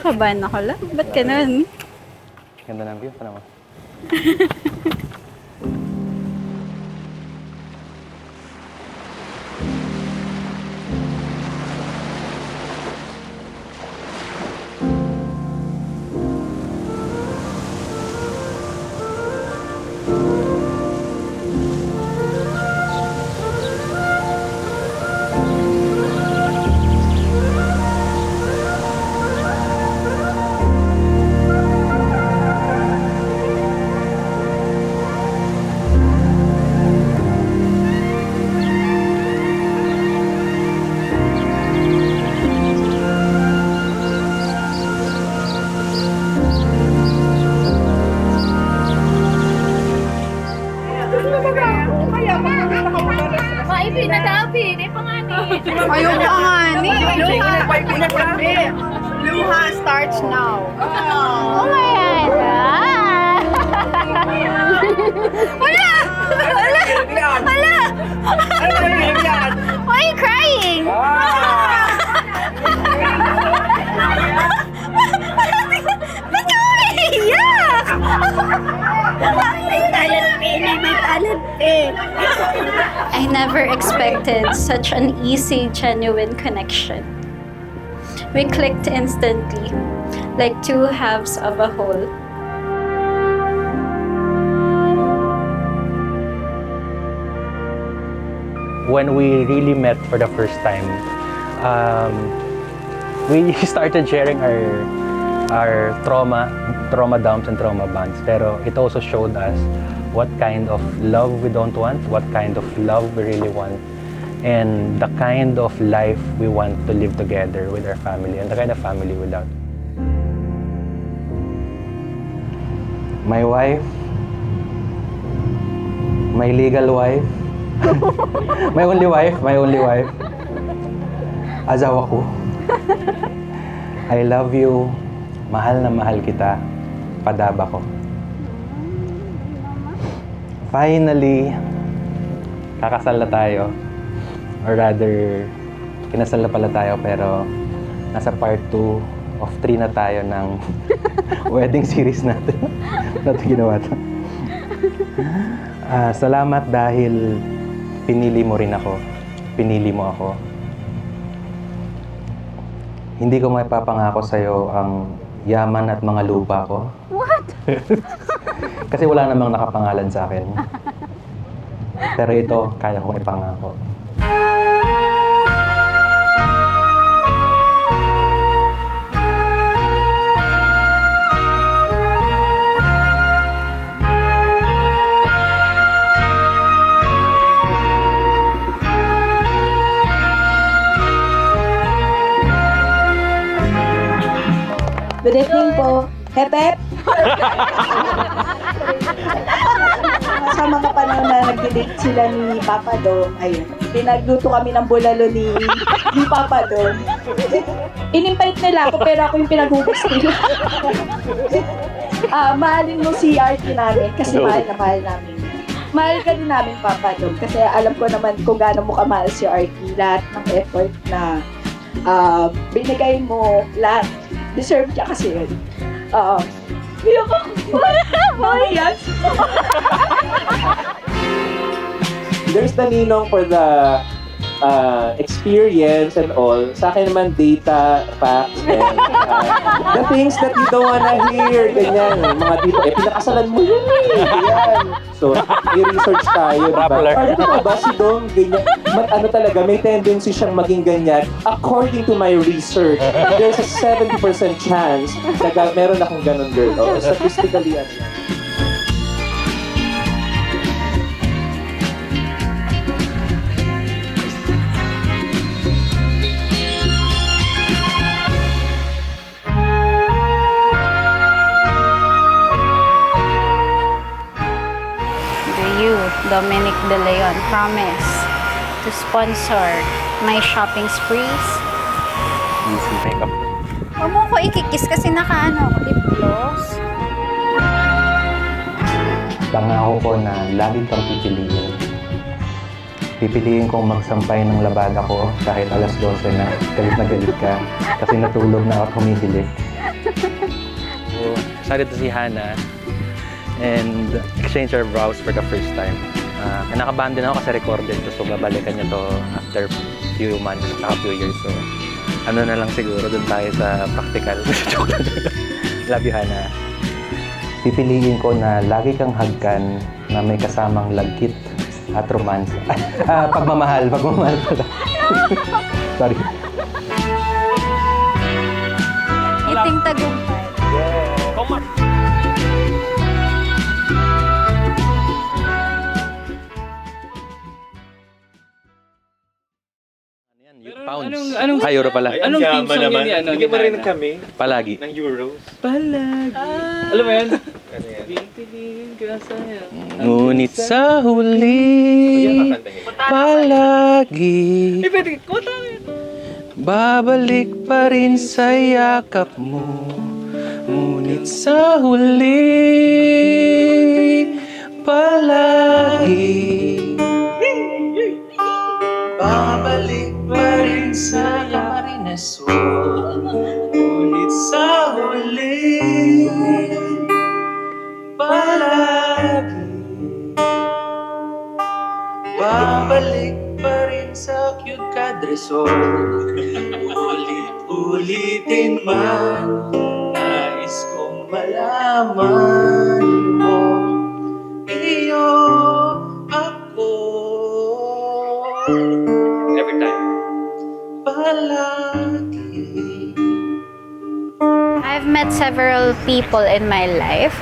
Kinakabahan ako lang. Ba't ganun? Ganda ng view pa naman. Ayaw ko nga ni. Luha starts now. Oh my God. Wala! Wala! Why are you crying? Ba't ka umiiyak? May talent eh. I never expected such an easy, genuine connection. We clicked instantly, like two halves of a whole. When we really met for the first time, we started sharing our trauma dumps and trauma bonds. Pero it also showed us what kind of love we don't want, what kind of love we really want, and the kind of life we want to live together with our family, and the kind of family we love. My wife, my legal wife, my only wife, asawa ko. I love you, mahal na mahal kita, padaba ko. Finally, kakasal na tayo. Or rather, kinasal na pala tayo pero nasa part 2 of 3 na tayo ng wedding series natin. Natin ginawa ito. Salamat dahil pinili mo rin ako. Pinili mo ako. Hindi ko maipapangako sa'yo ang yaman at mga lupa ko. What? Kasi wala namang nakapangalan sa akin. Pero ito, kaya kong ipangako. Good evening po. Hep hep! Sa mga panahon na nag-date sila ni Papa Dom, ayun, pinagluto kami ng bulalo ni Papa Dom. In-invite nila ako pero ako yung pinaghugas nila. Mahalin mo si RT namin kasi mahal na mahal namin. Mahal ka din namin, Papa Dom, kasi alam ko naman kung gaano mo kamahal si RT. Lahat ng effort na binigay mo, lahat. Deserve niya kasi yun. Iyak ako. Yes. There's the ninong for the experience and all. Sa akin naman, data, facts, and the things that you don't wanna hear. Ganyan. Mga tipo, pinakasalan mo yun eh. Ganyan. So, i-research tayo. Diba? Ano ba si Dom? Ganyan. Ano talaga, may tendency siyang maging ganyan. According to my research, there's a 70% chance na meron akong ganun girl. O, statistically, ano. Dominic De Leon, promise to sponsor my shopping sprees. Easy makeup. Huwag mo ko ikikis kasi nakaano ako, lip gloss. Pangako ko na lagi kang pipiliin. Pipiliin kong magsampay ng labada ko kahit alas 12 na galit ka kasi natulog na at humihilik. excited to see Hannah and exchange our vows for the first time. Kinakabahan din ako kasi recorded to, so babalikan niya to after few months, saka few years. So, ano na lang siguro, dun tayo sa practical. Joke lang. Love you, Hannah. Pipiliin ko na lagi kang hagkan na may kasamang lagkit at romance. Pagmamahal pala. Sorry. Iting tagumpay. Pounds. Ay, euro pala. Anong team song yun ni ano? Hindi ba rin kami Palagi. ng Euros? Palagi. Alam mo yan? Piling ka sa'yo. Ngunit sa huli, palagi, Pwede, kumata mo yun. babalik pa rin sa yakap mo. Ngunit sa huli, palagi, babalik pa rin sa Camarines-Sur. Ngunit sa huli, palagi, babalik pa rin sa cute kadresol. Ulit-ulitin man, nais kong malaman mo, iyo ako. Every time. Palagi. I've met several people in my life.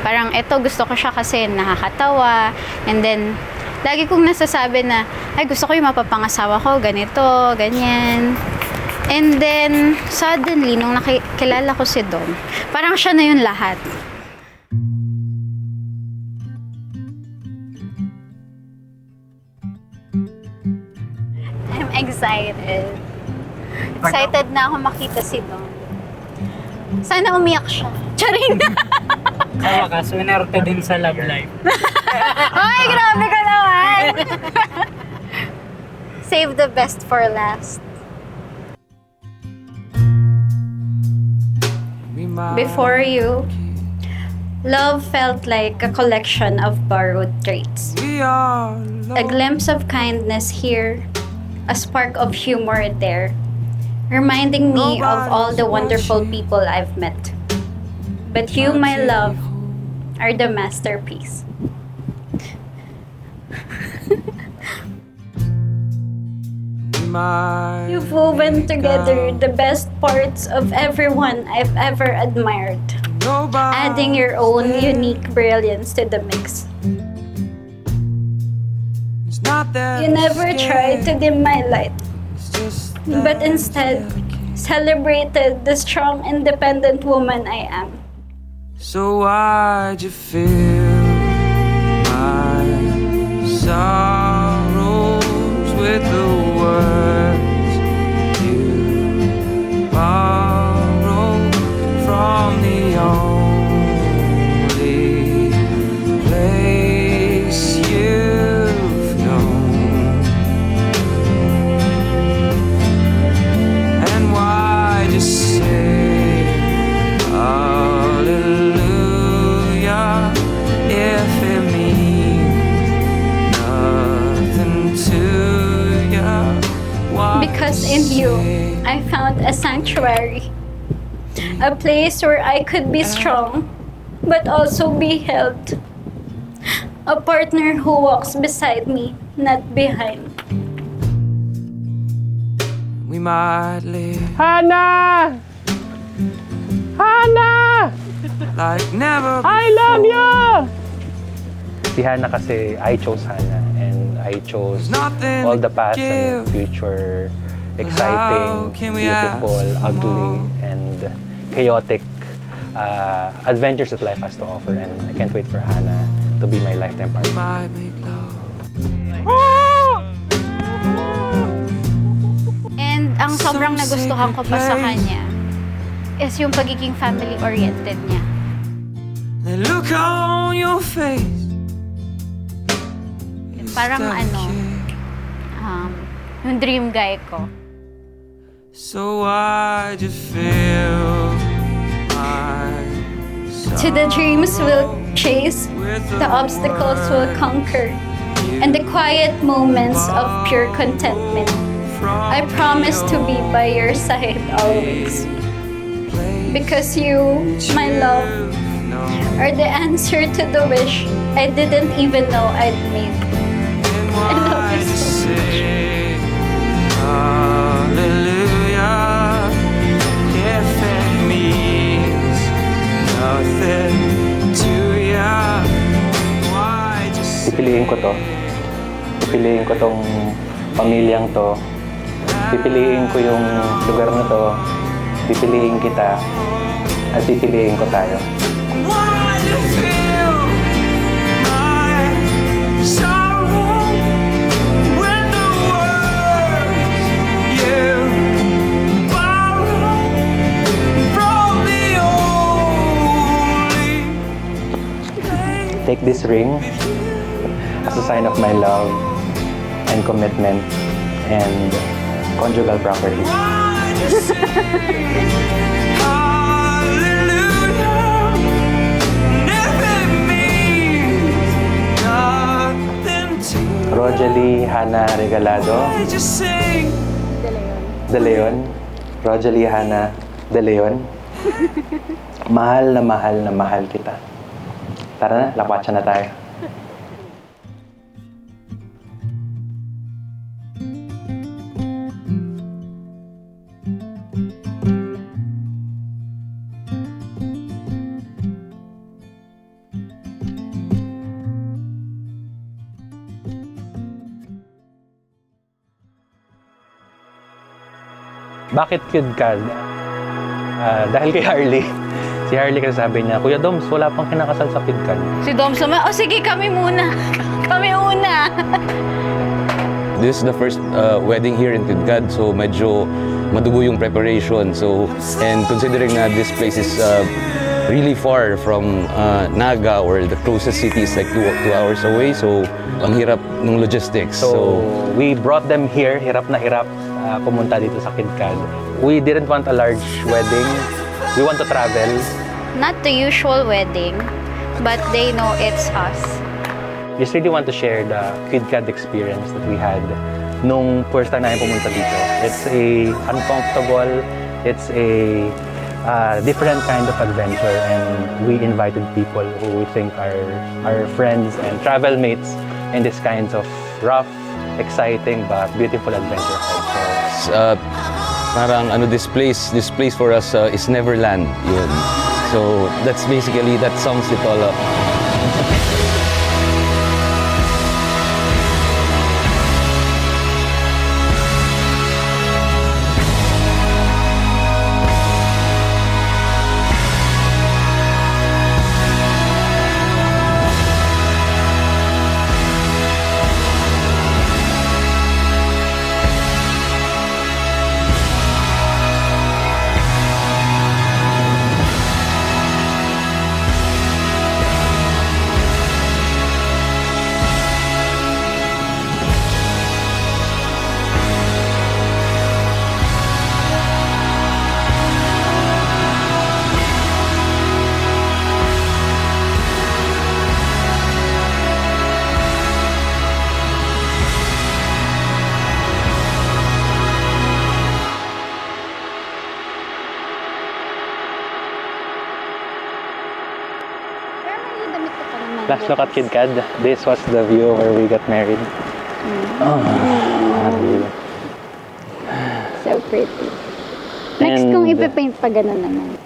Parang ito, gusto ko siya kasi nakakatawa. And then, lagi kong nasasabi na, ay gusto ko yung mapapangasawa ko, ganito, ganyan. And then, suddenly, nung nakilala ko si Dom, parang siya na yung lahat. I'm excited. Excited na ako makita si Dom. Sana umiyak siya. Charing! Sa wakas, winerte din sa love life. Ay, grabe ka naman! Save the best for last. Before you, love felt like a collection of borrowed traits. A glimpse of kindness here, a spark of humor there, reminding me of all the wonderful people I've met. But you, my love, are the masterpiece. You've woven together the best parts of everyone I've ever admired, adding your own unique brilliance to the mix. You never tried to dim my light, but instead celebrated the strong, independent woman I am. So why'd you fill my sorrows with the words you borrowed from the only place you've known? And why'd you say hallelujah if it means nothing to you? Because in you, I found a sanctuary, a place where I could be strong, but also be held. A partner who walks beside me, not behind. We might live Hannah! Hannah! like never I love you! Si Hannah kasi, I chose Hannah and I chose nothing all to the past and give. future, How exciting, can we beautiful, ask for ugly, more? and chaotic adventures that life has to offer, and I can't wait for Hannah to be my lifetime partner. might make love. And ang sobrang nagustuhan ko pa sa kanya is yung pagiging family-oriented niya. The look on your face. Parang Stop ano, caring. yung dream guy ko. So why'd you fill my To the dreams we'll chase, the obstacles we'll conquer, and the quiet moments of pure contentment. I promise to be by your side always. Because you, my love, are the answer to the wish I didn't even know I'd made. I love you so much. Hallelujah. If it means nothing to ya, why just Pipiliin ko to. Pipiliin ko tong pamilyang to. Pipiliin ko yung lugar na to. Pipiliin kita. At pipiliin ko tayo. why you feel my sorrow when the words you borrow from the only Take this ring as a sign of my love and commitment and conjugal property. why just say hallelujah. And if it means nothing to Rojalie Hana Regalado I just sing. De Leon. Rojalie Hana De Leon. Mahal na mahal kita. Tara na, lakwatsa na tayo. Bakit KidCad? Dahil kay Harley. Si Harley kasi sabi niya, Kuya Doms, wala pang kinakasal sa KidCad. Si Dom Suma, oh sige, kami muna. Kami una. This is the first wedding here in KidCad, so medyo madugo yung preparation. So, and considering na this place is really far from Naga or the closest city is like 2 hours away, so ang hirap ng logistics. So, we brought them here, hirap na hirap pumunta dito sa KidCad. We didn't want a large wedding. We want to travel. Not the usual wedding, but they know it's us. Just really want to share the KidCad experience that we had nung first time namin pumunta dito. It's a uncomfortable, it's a different kind of adventure, and we invited people who we think are our friends and travel mates in this kinds of rough, exciting but beautiful adventure. Parang ano, this place for us is Neverland yun. So that's basically, that sums it all up. Last look at KidCad. This was the view where we got married. Oh, So pretty. Next And- kong ipipaint pa gano'n naman.